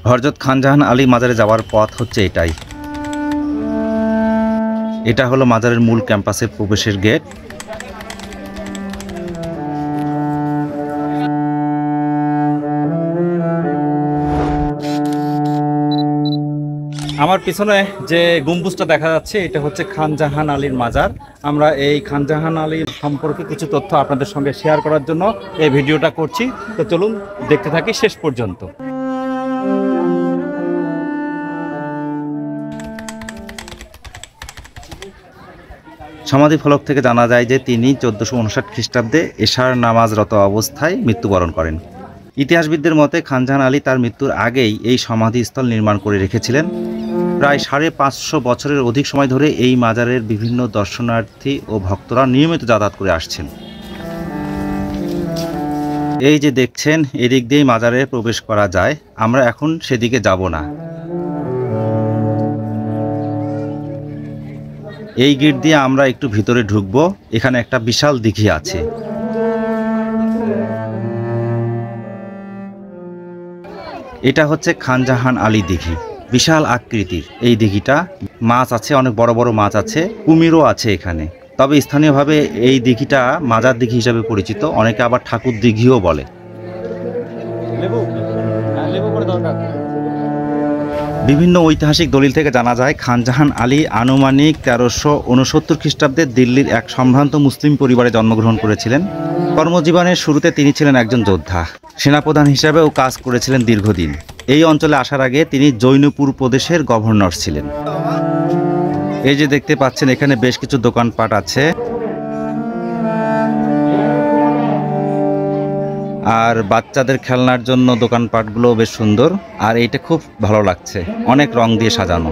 হযরত খানজাহান আলী মাজারে যাওয়ার পথ হচ্ছে এটাই। এটা হলো মাজারের মূল ক্যাম্পাসের প্রবেশের গেট। আমার পিছনে যে গম্বুজটা দেখা যাচ্ছে এটা হচ্ছে খানজাহান আলীর মাজার। আমরা এই খানজাহান আলী সম্পর্কে কিছু তথ্য আপনাদের সঙ্গে শেয়ার করার জন্য এই ভিডিওটা করছি। তো চলুন দেখতে থাকি শেষ পর্যন্ত। সমাধি ফলক থেকে জানা যায় যে তিনি 1459 খ্রিস্টাব্দে এশার নামাজরত অবস্থায় মৃত্যুবরণ করেন। ইতিহাসবিদদের মতে খানজাহান আলী তার মৃত্যুর আগেই এই সমাধিস্থল নির্মাণ করে রেখেছিলেন। প্রায় 550 বছরের অধিক সময় ধরে এই মাজারের বিভিন্ন দর্শনার্থী ও ভক্তরা নিয়মিত যাতায়াত করে আসছেন। এই যে দেখছেন এদিক দিয়েই মাজারে প্রবেশ করা যায়। আমরা এখন সেদিকে যাব না। এই গেট দিয়ে আমরা একটু ভিতরে ঢুকবো। এখানে একটা বিশাল দিঘি আছে। এটা হচ্ছে খানজাহান আলী দিঘি। বিশাল আকৃতির এই দিঘিটা। মাছ আছে, অনেক বড় বড় মাছ আছে, কুমিরও আছে এখানে। তবে স্থানীয়ভাবে এই দিঘিটা মাজার দিঘি হিসাবে পরিচিত। অনেকে আবার ঠাকুর দিঘিও বলে। বিভিন্ন ঐতিহাসিক দলিল থেকে জানা যায় খানজাহান আলী আনুমানিক 1369 খ্রিস্টাব্দে দিল্লির এক সম্ভ্রান্ত মুসলিম পরিবারে জন্মগ্রহণ করেছিলেন। কর্মজীবনের শুরুতে তিনি ছিলেন একজন যোদ্ধা। সেনাপ্রধান হিসাবেও কাজ করেছিলেন দীর্ঘদিন। এই অঞ্চলে আসার আগে তিনি জৈনপুর প্রদেশের গভর্নর ছিলেন। এই যে দেখতে পাচ্ছেন এখানে বেশ কিছু দোকানপাট আছে। আর বাচ্চাদের খেলনার জন্য দোকানপাটগুলো বেশ সুন্দর। আর এইটা খুব ভালো লাগছে, অনেক রং দিয়ে সাজানো।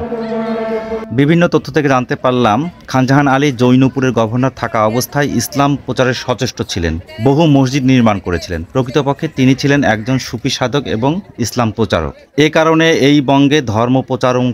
বিভিন্ন তথ্য থেকে জানতে পারলাম খানজাহান আলী জৈনপুরের গভর্নর থাকা অবস্থায় ইসলাম প্রচারের সচেষ্ট ছিলেন। বহু মসজিদ নির্মাণ করেছিলেন। প্রকৃতপক্ষে তিনি ছিলেন একজন সুফি সাধক এবং ইসলাম প্রচারক। এ কারণে এই বঙ্গে ধর্ম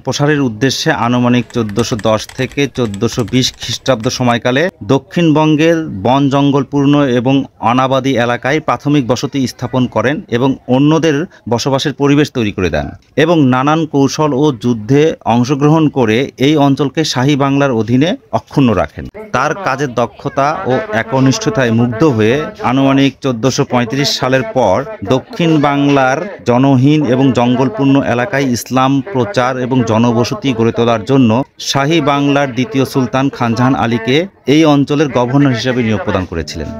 প্রসারের উদ্দেশ্যে আনুমানিক 1410 থেকে 1420 খ্রিস্টাব্দ সময়কালে দক্ষিণবঙ্গের বন জঙ্গলপূর্ণ এবং অনাবাদী এলাকায় প্রাথমিক বসতি স্থাপন করেন এবং অন্যদের বসবাসের পরিবেশ তৈরি করে দেন এবং নানান কৌশল ও যুদ্ধে অংশগ্রহণ করে এই অঞ্চলকে শাহী বাংলার অধীনে অক্ষুণ্ণ রাখেন। তার কাজের দক্ষতা ও একনিষ্ঠতায় মুগ্ধ হয়ে আনুমানিক 1435 সালের পর দক্ষিণ বাংলার জনহীন এবং জঙ্গলপূর্ণ এলাকায় ইসলাম প্রচার এবং জনবসতি গড়ে তোলার জন্য শাহী বাংলার দ্বিতীয় সুলতান খানজাহান আলীকে এই অঞ্চলের গভর্নর হিসেবে নিয়োগ প্রদান করেছিলেন।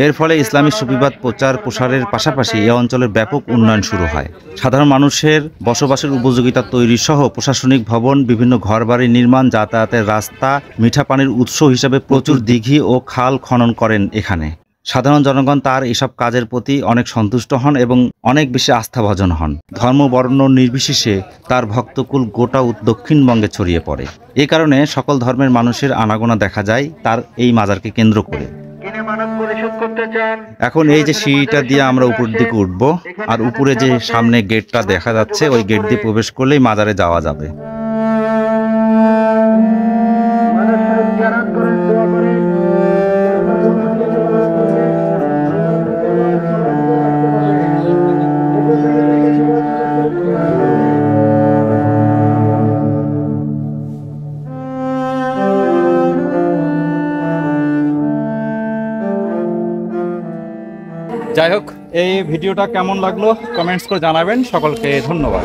এর ফলে ইসলামী সুফিবাদ প্রচার প্রসারের পাশাপাশি এই অঞ্চলের ব্যাপক উন্নয়ন শুরু হয়। সাধারণ মানুষের বসবাসের উপযোগিতা তৈরি সহ প্রশাসনিক ভবন, বিভিন্ন ঘরবাড়ি নির্মাণ, যাতায়াতের রাস্তা, মিঠা পানির উৎস হিসাবে প্রচুর দিঘি ও খাল খনন করেন এখানে। সাধারণ জনগণ তার এসব কাজের প্রতি অনেক সন্তুষ্ট হন এবং অনেক বেশি আস্থাভাজন হন। ধর্ম বর্ণ নির্বিশেষে তার ভক্তকুল গোটা দক্ষিণবঙ্গে ছড়িয়ে পড়ে। এ কারণে সকল ধর্মের মানুষের আনাগোনা দেখা যায় তার এই মাজারকে কেন্দ্র করে। এখন এই যে সিঁড়িটা দিয়ে আমরা উপর দিকে উঠবো, আর উপরে যে সামনে গেটটা দেখা যাচ্ছে ওই গেট দিয়ে প্রবেশ করলেই মাজারে যাওয়া যাবে। যাই হোক, এই ভিডিওটা কেমন লাগলো কমেন্টস করে জানাবেন। সকলকে ধন্যবাদ।